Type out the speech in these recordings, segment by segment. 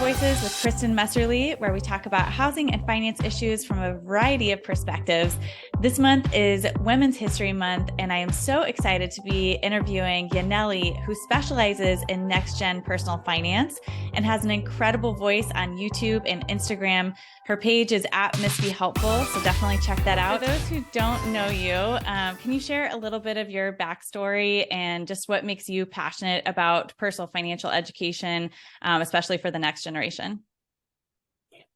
Voices with Kristin Messerli, where we talk about housing and finance issues from a variety of perspectives. This month is Women's History Month, and I am so excited to be interviewing Yanely, who specializes in NextGen Personal Finance and has an incredible voice on YouTube and Instagram. Her page is at Miss Be Helpful, so definitely check that out. For those who don't know you, can you share a little bit of your backstory and just what makes you passionate about personal financial education, especially for the next generation?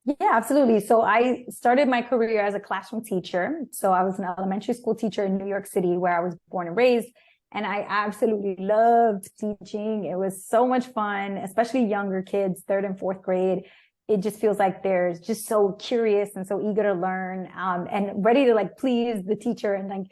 Yeah, absolutely. So I started my career as a classroom teacher. So I was an elementary school teacher in New York City, where I was born and raised. And I absolutely loved teaching. It was so much fun, especially younger kids, third and fourth grade. It just feels like they're just so curious and so eager to learn, and ready to like please the teacher and like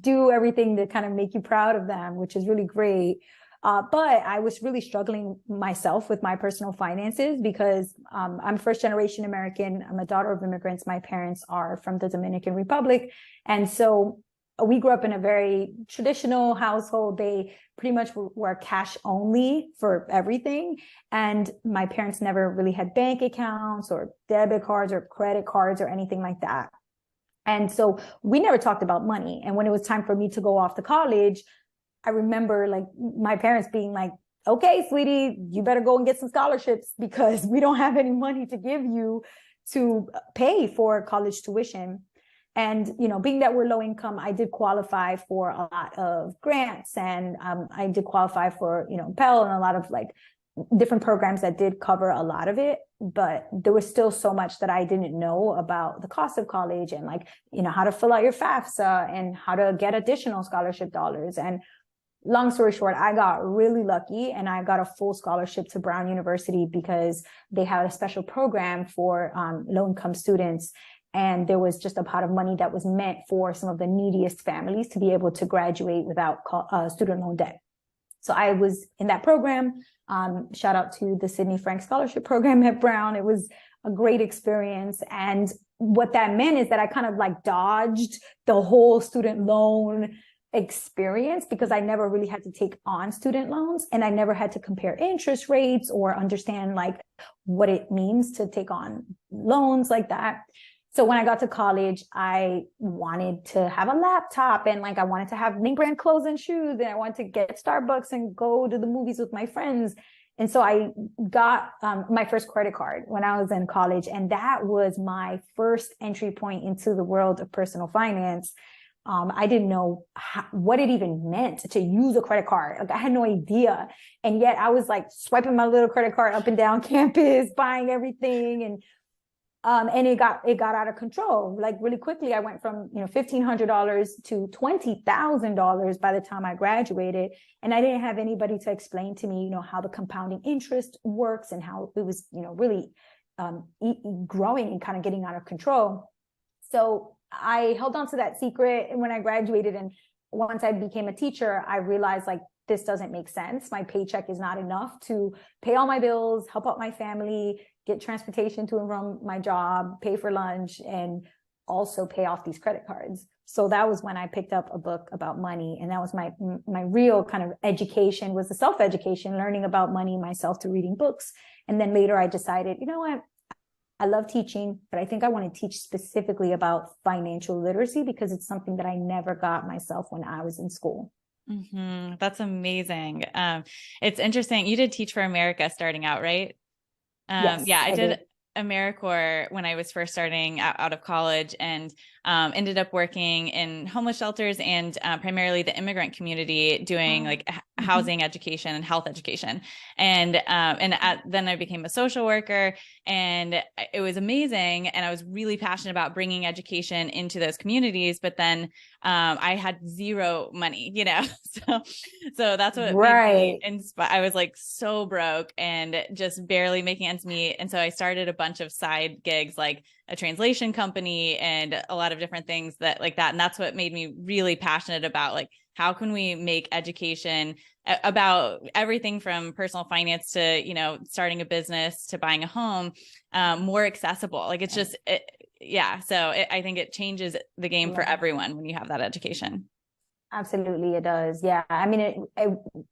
do everything to kind of make you proud of them, which is really great. But I was really struggling myself with my personal finances because I'm first generation American. I'm a daughter of immigrants. My parents are from the Dominican Republic. And so we grew up in a very traditional household. They pretty much were cash only for everything. And my parents never really had bank accounts or debit cards or credit cards or anything like that. And so we never talked about money. And when it was time for me to go off to college, I remember like my parents being like, okay, sweetie, you better go and get some scholarships because we don't have any money to give you to pay for college tuition. And, you know, being that we're low income, I did qualify for a lot of grants, and I did qualify for, you know, Pell and a lot of like different programs that did cover a lot of it. But there was still so much that I didn't know about the cost of college and like, you know, how to fill out your FAFSA and how to get additional scholarship dollars. And long story short, I got really lucky and I got a full scholarship to Brown University because they had a special program for low-income students. And there was just a pot of money that was meant for some of the neediest families to be able to graduate without student loan debt. So I was in that program. Shout out to the Sidney Frank Scholarship Program at Brown. It was a great experience. And what that meant is that I kind of like dodged the whole student loan experience because I never really had to take on student loans, and I never had to compare interest rates or understand like what it means to take on loans like that. So when I got to college, I wanted to have a laptop and like I wanted to have name brand clothes and shoes, and I wanted to get Starbucks and go to the movies with my friends. And so I got my first credit card when I was in college, and that was my first entry point into the world of personal finance. I didn't know what it even meant to use a credit card. Like I had no idea. And yet I was like swiping my little credit card up and down campus, buying everything. And it got out of control. Like really quickly, I went from, you know, $1,500 to $20,000 by the time I graduated. And I didn't have anybody to explain to me, you know, how the compounding interest works and how it was, you know, really growing and kind of getting out of control. So I held on to that secret. And when I graduated and once I became a teacher, I realized like, this doesn't make sense. My paycheck is not enough to pay all my bills, help out my family, get transportation to and from my job, pay for lunch, and also pay off these credit cards. So that was when I picked up a book about money. And that was my real kind of education, was the self-education, learning about money myself through reading books. And then later I decided, you know what? I love teaching, but I think I want to teach specifically about financial literacy because it's something that I never got myself when I was in school. Mm-hmm. That's amazing. It's interesting. You did Teach for America starting out, right? Yes, yeah, I did did. AmeriCorps when I was first starting out of college, and ended up working in homeless shelters and primarily the immigrant community, doing like housing education and health education. And then I became a social worker, and it was amazing. And I was really passionate about bringing education into those communities. But then I had zero money, you know, so that's what made me inspired. I was like so broke and just barely making ends meet. And so I started a bunch of side gigs, like a translation company and a lot of different things that like that. And that's what made me really passionate about like, how can we make education about everything from personal finance to, you know, starting a business to buying a home, more accessible? Like it's just, I think it changes the game for everyone when you have that education. Absolutely, it does. Yeah. I mean,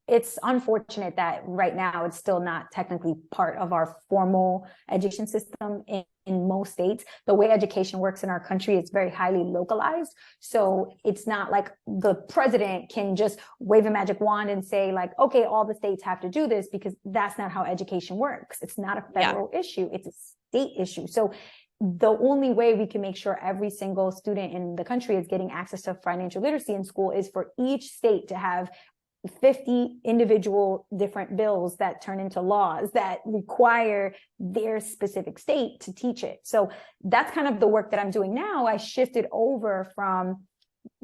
it's unfortunate that right now it's still not technically part of our formal education system in most states. The way education works in our country is very highly localized. So it's not like the president can just wave a magic wand and say, like, okay, all the states have to do this, because that's not how education works. It's not a federal issue, it's a state issue. So the only way we can make sure every single student in the country is getting access to financial literacy in school is for each state to have 50 individual different bills that turn into laws that require their specific state to teach it. So that's kind of the work that I'm doing now. I shifted over from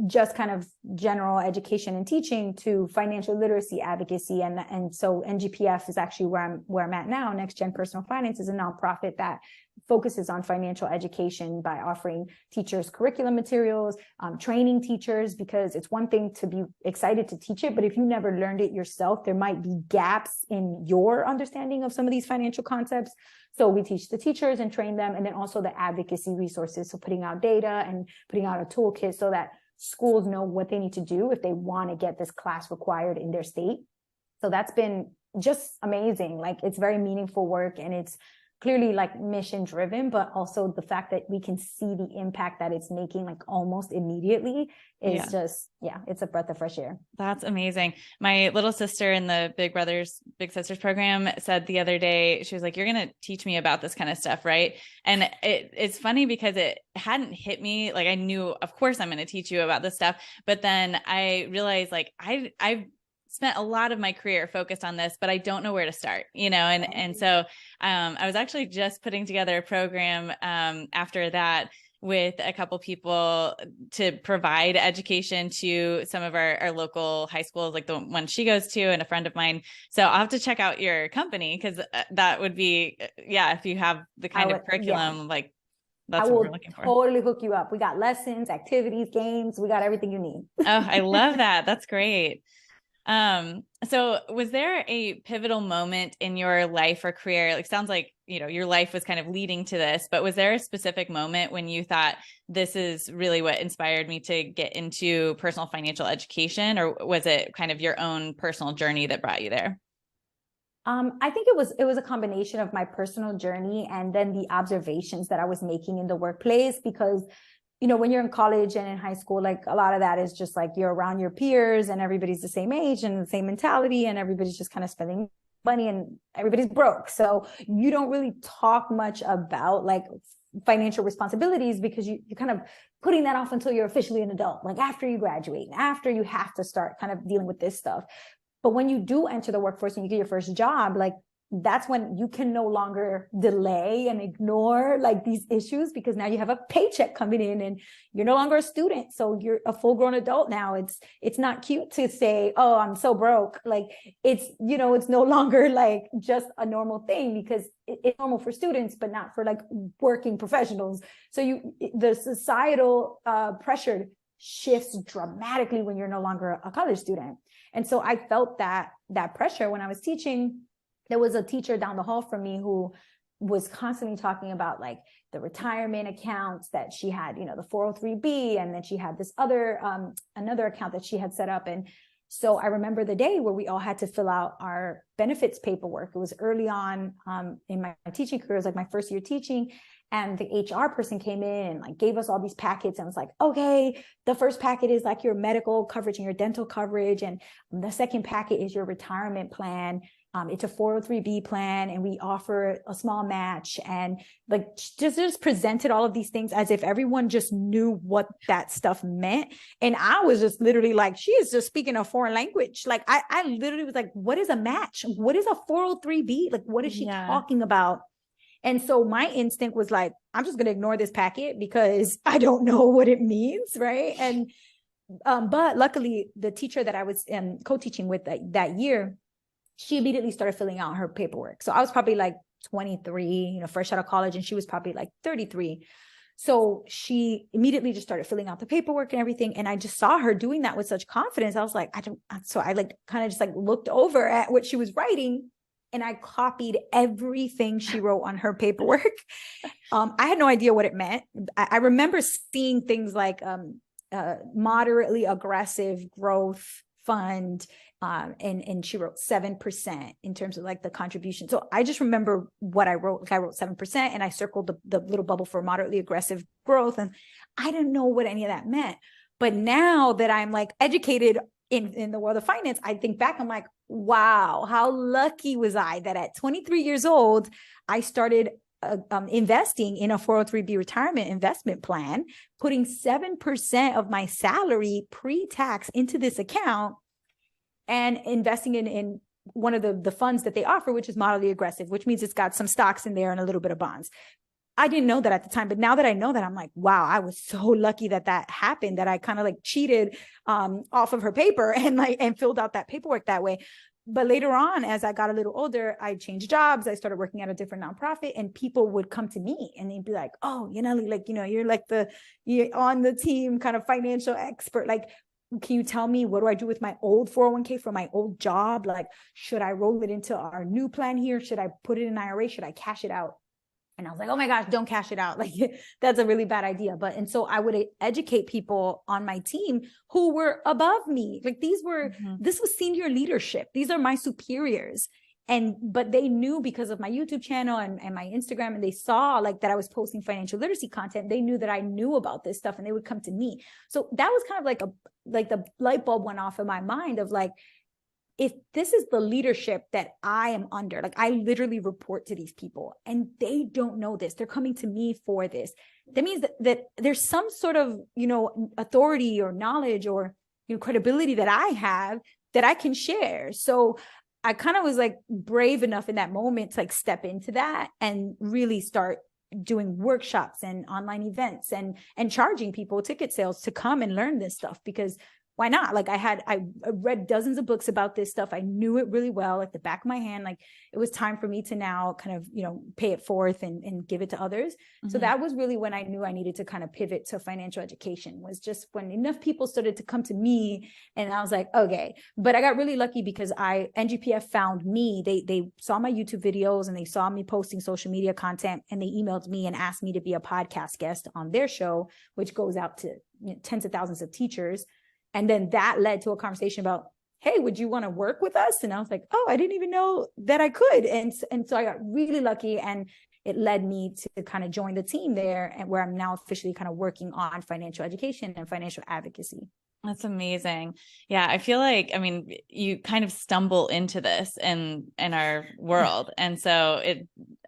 just kind of general education and teaching to financial literacy advocacy. And so NGPF is actually where I'm at now. NextGen Personal Finance is a nonprofit that focuses on financial education by offering teachers curriculum materials, training teachers, because it's one thing to be excited to teach it, but if you never learned it yourself, there might be gaps in your understanding of some of these financial concepts. So we teach the teachers and train them, and then also the advocacy resources. So putting out data and putting out a toolkit so that schools know what they need to do if they want to get this class required in their state. So that's been just amazing. Like, it's very meaningful work, and it's clearly like mission driven, but also the fact that we can see the impact that it's making like almost immediately is just, it's a breath of fresh air. That's amazing. My little sister in the Big Brothers Big Sisters program said the other day, she was like, you're going to teach me about this kind of stuff, right? And it's funny because it hadn't hit me. Like, I knew, of course, I'm going to teach you about this stuff. But then I realized, like, I've spent a lot of my career focused on this, but I don't know where to start, and so I was actually just putting together a program after that with a couple people to provide education to some of our local high schools, like the one she goes to, and a friend of mine. So I'll have to check out your company, because that would be, if you have the kind of curriculum, like that's what we're looking for. I will totally hook you up. We got lessons, activities, games. We got everything you need. Oh, I love that. That's great. So was there a pivotal moment in your life or career? Like, sounds like, your life was kind of leading to this, but was there a specific moment when you thought, this is really what inspired me to get into personal financial education? Or was it kind of your own personal journey that brought you there? I think it was a combination of my personal journey and then the observations that I was making in the workplace, because when you're in college and in high school, like, a lot of that is just like you're around your peers and everybody's the same age and the same mentality, and everybody's just kind of spending money and everybody's broke. So you don't really talk much about like financial responsibilities, because you're kind of putting that off until you're officially an adult, like after you graduate and after you have to start kind of dealing with this stuff. But when you do enter the workforce and you get your first job, like, that's when you can no longer delay and ignore like these issues, because now you have a paycheck coming in and you're no longer a student. So you're a full grown adult now. It's not cute to say, oh, I'm so broke. Like, it's no longer like just a normal thing, because it's normal for students, but not for like working professionals. So the societal pressure shifts dramatically when you're no longer a college student. And so I felt that pressure when I was teaching. There was a teacher down the hall from me who was constantly talking about like the retirement accounts that she had, the 403B, and then she had this other, another account that she had set up. And so I remember the day where we all had to fill out our benefits paperwork. It was early on in my teaching career. It was like my first year teaching. And the HR person came in and like gave us all these packets and was like, okay, the first packet is like your medical coverage and your dental coverage. And the second packet is your retirement plan. It's a 403B plan, and we offer a small match, and like just presented all of these things as if everyone just knew what that stuff meant. And I was just literally like, she is just speaking a foreign language. Like, I literally was like, what is a match? What is a 403B? Like, what is she talking about? And so my instinct was like, I'm just going to ignore this packet because I don't know what it means. Right. And, but luckily the teacher that I was co-teaching with that year, she immediately started filling out her paperwork. So I was probably like 23, fresh out of college, and she was probably like 33. So she immediately just started filling out the paperwork and everything. And I just saw her doing that with such confidence. I was like, so I like kind of just like looked over at what she was writing, and I copied everything she wrote on her paperwork. I had no idea what it meant. I remember seeing things like, moderately aggressive growth fund. And she wrote 7% in terms of like the contribution. So I just remember what I wrote. Like I wrote 7% and I circled the little bubble for moderately aggressive growth. And I didn't know what any of that meant. But now that I'm like educated in the world of finance, I think back, I'm like, wow, how lucky was I that at 23 years old, I started investing in a 403b retirement investment plan, putting 7% of my salary pre-tax into this account, and investing in one of the funds that they offer, which is moderately aggressive, which means it's got some stocks in there and a little bit of bonds. I didn't know that at the time, but now that I know that, I'm like, wow, I was so lucky that happened, that I kind of like cheated off of her paper and filled out that paperwork that way. But later on, as I got a little older, I changed jobs. I started working at a different nonprofit, and people would come to me and they'd be like, oh, Yanely, like, you're like you're on the team kind of financial expert. Like, can you tell me, what do I do with my old 401k from my old job? Like, should I roll it into our new plan here? Should I put it in IRA? Should I cash it out? And I was like, oh my gosh, don't cash it out. Like, that's a really bad idea. And so I would educate people on my team who were above me. Like this was senior leadership. These are my superiors. But they knew, because of my YouTube channel and my Instagram, and they saw like that I was posting financial literacy content. They knew that I knew about this stuff, and they would come to me. So that was kind of like the light bulb went off in my mind of like, if this is the leadership that I am under, like I literally report to these people and they don't know this, they're coming to me for this. That means that there's some sort of, authority or knowledge or credibility that I have that I can share. So I kind of was like brave enough in that moment to like step into that and really start doing workshops and online events and charging people ticket sales to come and learn this stuff, because why not? Like I read dozens of books about this stuff. I knew it really well, like the back of my hand. Like it was time for me to now kind of, pay it forth and give it to others. Mm-hmm. So that was really when I knew I needed to kind of pivot to financial education, was just when enough people started to come to me, and I was like, okay. But I got really lucky because NGPF found me. They saw my YouTube videos and they saw me posting social media content, and they emailed me and asked me to be a podcast guest on their show, which goes out to tens of thousands of teachers. And then that led to a conversation about, hey, would you want to work with us? And I was like, oh, I didn't even know that I could. And so I got really lucky, and it led me to kind of join the team there, and where I'm now officially kind of working on financial education and financial advocacy. That's amazing. Yeah. I feel like, you kind of stumble into this in our world. And so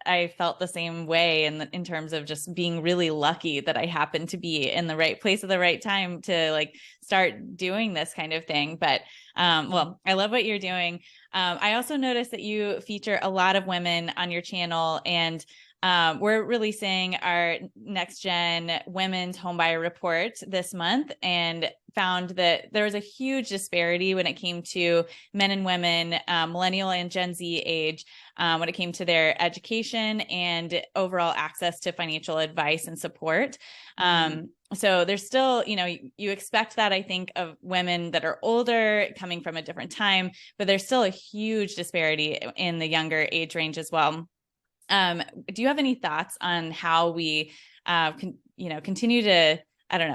I felt the same way in terms of just being really lucky that I happened to be in the right place at the right time to like start doing this kind of thing. But, well, I love what you're doing. I also noticed that you feature a lot of women on your channel, and we're releasing our NextGen Women's Homebuyer Report this month, and found that there was a huge disparity when it came to men and women, millennial and Gen Z age, when it came to their education and overall access to financial advice and support. So there's still, you expect that, I think, of women that are older coming from a different time, but there's still a huge disparity in the younger age range as well. Do you have any thoughts on how we continue to,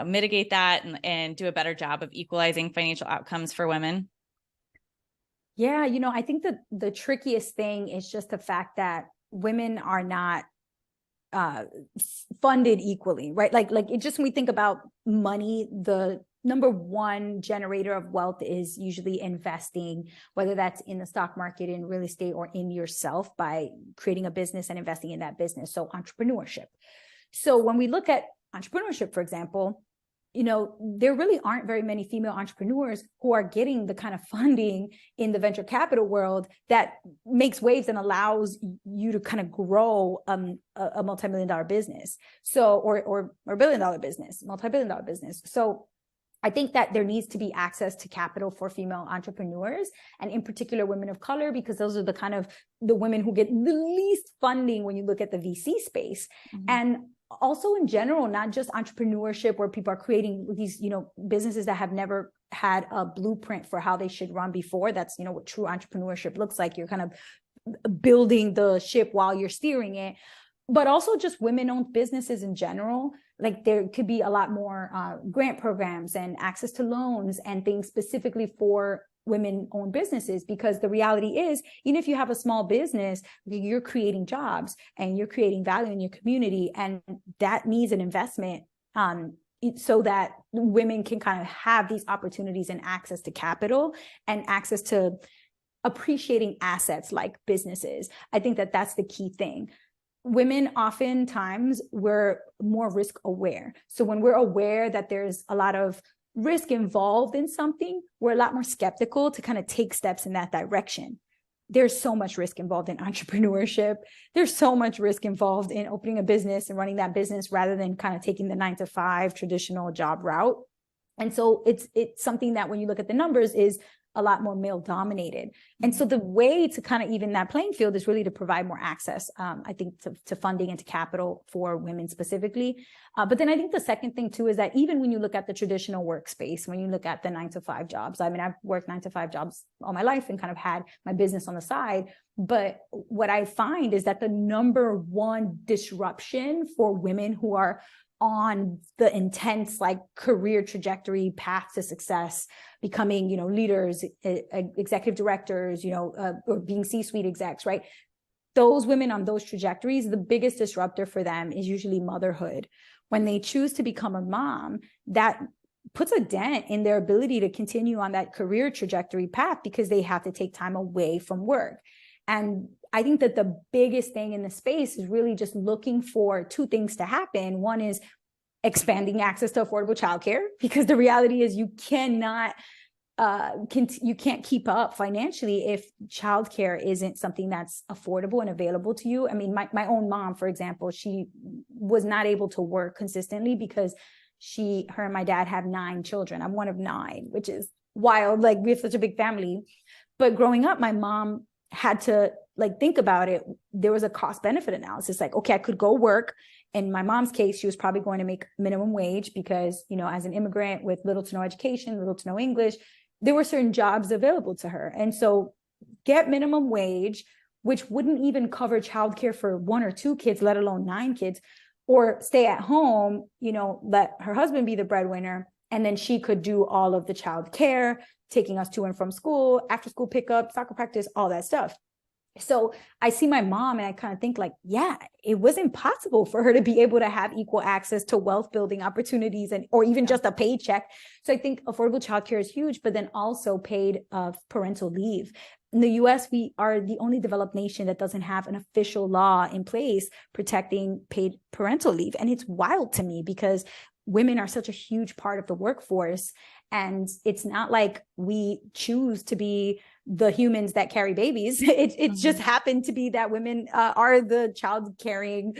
mitigate that and do a better job of equalizing financial outcomes for women? Yeah, I think that the trickiest thing is just the fact that women are not funded equally, right? Like it just, when we think about money, the number one generator of wealth is usually investing, whether that's in the stock market, in real estate, or in yourself by creating a business and investing in that business. So entrepreneurship. So when we look at entrepreneurship, for example, there really aren't very many female entrepreneurs who are getting the kind of funding in the venture capital world that makes waves and allows you to kind of grow a multi-million-dollar business. So, or billion-dollar business, multi-billion-dollar business. So I think that there needs to be access to capital for female entrepreneurs, and in particular women of color, because those are the women who get the least funding when you look at the VC space. Mm-hmm. And also in general, not just entrepreneurship where people are creating these, businesses that have never had a blueprint for how they should run before. That's, what true entrepreneurship looks like. You're kind of building the ship while you're steering it. But also just women-owned businesses in general. like there could be a lot more grant programs and access to loans and things specifically for women-owned businesses, because the reality is, even if you have a small business, you're creating jobs and you're creating value in your community, and that needs an investment so that women can kind of have these opportunities and access to capital and access to appreciating assets like businesses. I think that that's the key thing. Women oftentimes, we're more risk aware. So when we're aware that there's a lot of risk involved in something, we're a lot more skeptical to kind of take steps in that direction. There's so much risk involved in entrepreneurship. There's so much risk involved in opening a business and running that business rather than kind of taking the 9-to-5 traditional job route. And so it's something that when you look at the numbers is a lot more male dominated. And so the way to kind of even that playing field is really to provide more access, I think, to funding and to capital for women specifically. But then I think the second thing too is that even when you look at the traditional workspace, when you look at the 9-to-5 jobs, I mean, I've worked 9-to-5 jobs all my life and kind of had my business on the side. But what I find is that the number one disruption for women who are on the intense like career trajectory path to success, becoming, leaders, executive directors, or being C-suite execs, right? Those women on those trajectories, the biggest disruptor for them is usually motherhood. When they choose to become a mom, that puts a dent in their ability to continue on that career trajectory path because they have to take time away from work. And I think that the biggest thing in the space is really just looking for two things to happen. One is expanding access to affordable childcare, because the reality is you cannot, you can't keep up financially if childcare isn't something that's affordable and available to you. I mean, my own mom, for example, she was not able to work consistently because her and my dad have 9 children. I'm one of 9, which is wild. Like, we have such a big family. But growing up, my mom had to think about it. There was a cost benefit analysis. Like, okay, I could go work. In my mom's case, she was probably going to make minimum wage because, as an immigrant with little to no education, little to no English, there were certain jobs available to her. And so get minimum wage, which wouldn't even cover childcare for 1 or 2 kids, let alone 9 kids, or stay at home, let her husband be the breadwinner. And then she could do all of the child care, taking us to and from school, after school pickup, soccer practice, all that stuff. So I see my mom and I kind of think yeah, it was impossible for her to be able to have equal access to wealth building opportunities or even just a paycheck. So I think affordable childcare is huge, but then also paid parental leave. In the US, we are the only developed nation that doesn't have an official law in place protecting paid parental leave. And it's wild to me because women are such a huge part of the workforce. And it's not like we choose to be the humans that carry babies. It just happened to be that women are the child carrying,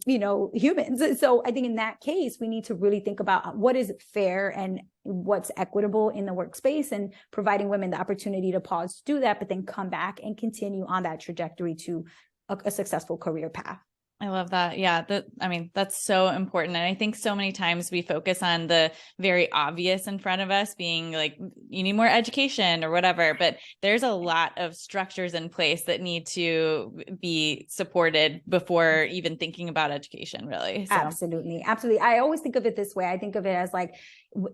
humans. So I think in that case, we need to really think about what is fair and what's equitable in the workspace, and providing women the opportunity to pause to do that, but then come back and continue on that trajectory to a successful career path. I love that. Yeah. That's so important. And I think so many times we focus on the very obvious in front of us, being like, you need more education or whatever, but there's a lot of structures in place that need to be supported before even thinking about education, really. So. Absolutely. Absolutely. I always think of it this way. I think of it as like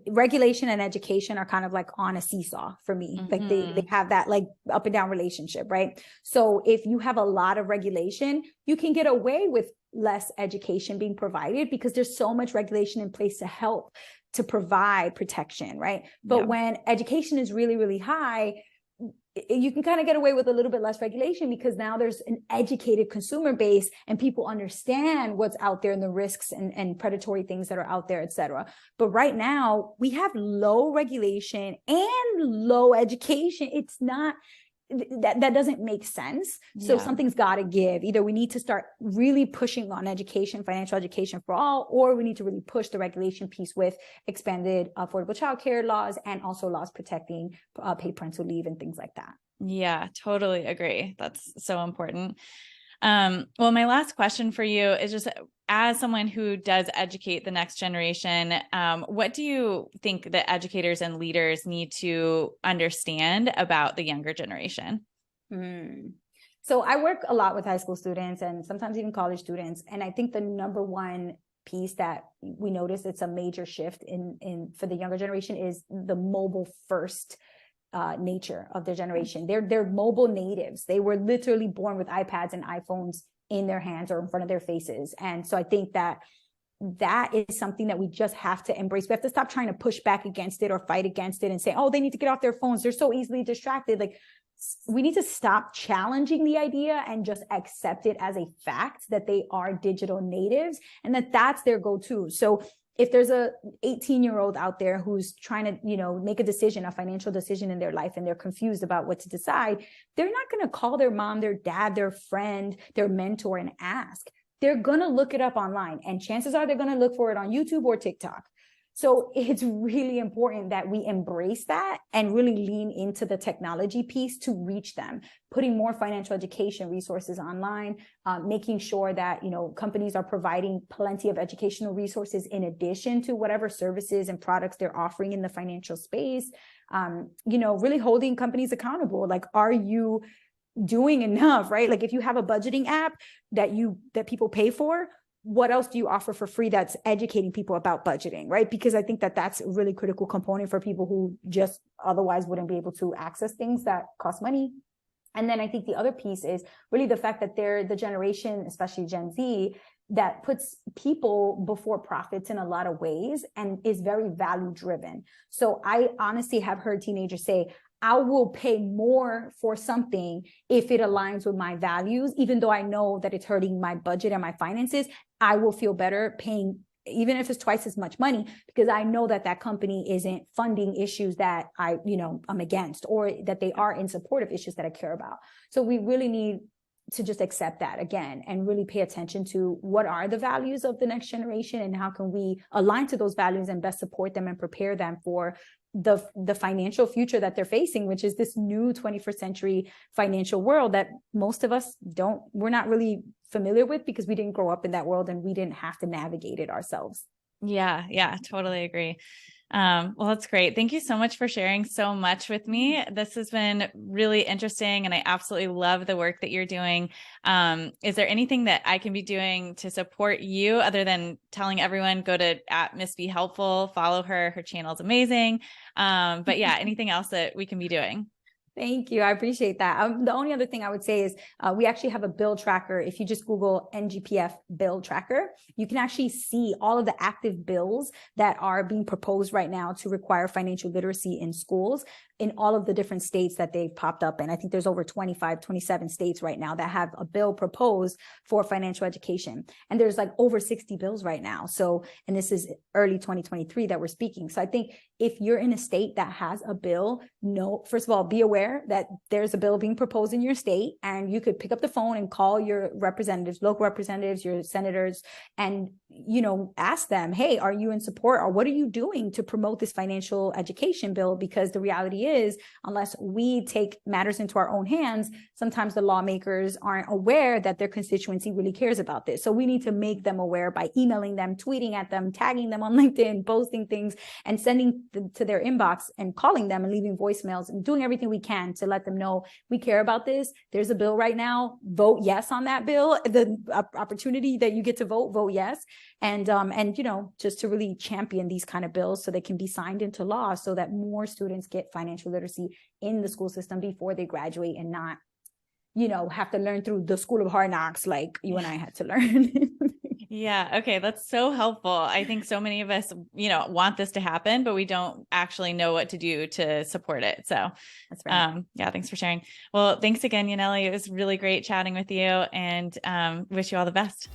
regulation and education are kind of like on a seesaw for me. Like they have that like up and down relationship, right? So if you have a lot of regulation, you can get away with less education being provided because there's so much regulation in place to help to provide protection, right? But when education is really, really high, you can kind of get away with a little bit less regulation because now there's an educated consumer base and people understand what's out there and the risks and predatory things that are out there, et cetera. But right now we have low regulation and low education. It's not, that doesn't make sense. So something's got to give. Either we need to start really pushing on education, financial education for all, or we need to really push the regulation piece with expanded affordable childcare laws and also laws protecting paid parental leave and things like that. Yeah, totally agree. That's so important. Well, my last question for you is just, as someone who does educate the next generation, what do you think that educators and leaders need to understand about the younger generation? So I work a lot with high school students and sometimes even college students. And I think the number one piece that we notice it's a major shift in for the younger generation is the mobile first nature of their generation. They're mobile natives. They were literally born with iPads and iPhones in their hands or in front of their faces. And so I think that is something that we just have to embrace. We have to stop trying to push back against it or fight against it and say, oh, they need to get off their phones. They're so easily distracted. Like, we need to stop challenging the idea and just accept it as a fact that they are digital natives and that that's their go-to. So if there's a 18-year-old out there who's trying to, you know, make a financial decision in their life, and they're confused about what to decide, they're not going to call their mom, their dad, their friend, their mentor and ask. They're going to look it up online, and chances are they're going to look for it on YouTube or TikTok. So it's really important that we embrace that and really lean into the technology piece to reach them, putting more financial education resources online, making sure that, you know, companies are providing plenty of educational resources in addition to whatever services and products they're offering in the financial space, you know, really holding companies accountable. Like, are you doing enough, right? Like, if you have a budgeting app that people pay for, what else do you offer for free that's educating people about budgeting, right? Because I think that that's a really critical component for people who just otherwise wouldn't be able to access things that cost money. And then I think the other piece is really the fact that they're the generation, especially Gen Z, that puts people before profits in a lot of ways and is very value driven. So I honestly have heard teenagers say, I will pay more for something if it aligns with my values, even though I know that it's hurting my budget and my finances. I will feel better paying, even if it's twice as much money, because I know that that company isn't funding issues that I'm against, or that they are in support of issues that I care about. So we really need to just accept that again and really pay attention to what are the values of the next generation and how can we align to those values and best support them and prepare them for the financial future that they're facing, which is this new 21st century financial world that most of us we're not really familiar with because we didn't grow up in that world and we didn't have to navigate it ourselves. Yeah, totally agree. Well, that's great. Thank you so much for sharing so much with me. This has been really interesting and I absolutely love the work that you're doing. Is there anything that I can be doing to support you other than telling everyone go to @MissBeHelpful, follow her, her channel is amazing. But yeah, anything else that we can be doing? Thank you. I appreciate that. The only other thing I would say is we actually have a bill tracker. If you just Google NGPF bill tracker, you can actually see all of the active bills that are being proposed right now to require financial literacy in schools in all of the different states that they've popped up in. I think there's over 25, 27 states right now that have a bill proposed for financial education. And there's like over 60 bills right now. So, and this is early 2023 that we're speaking. So I think if you're in a state that has a bill, first of all, be aware that there's a bill being proposed in your state, and you could pick up the phone and call your representatives, local representatives, your senators, and, ask them, hey, are you in support, or what are you doing to promote this financial education bill? Because the reality is, unless we take matters into our own hands, sometimes the lawmakers aren't aware that their constituency really cares about this. So we need to make them aware by emailing them, tweeting at them, tagging them on LinkedIn, posting things, and sending to their inbox and calling them and leaving voicemails and doing everything we can to let them know we care about this. There's a bill right now. Vote yes on that bill. The opportunity that you get to vote yes. And just to really champion these kind of bills so they can be signed into law so that more students get financial literacy in the school system before they graduate and not, have to learn through the school of hard knocks like you and I had to learn. Yeah. Okay. That's so helpful. I think so many of us, want this to happen, but we don't actually know what to do to support it. So that's right. Yeah, thanks for sharing. Well, thanks again, Yanely. It was really great chatting with you, and wish you all the best.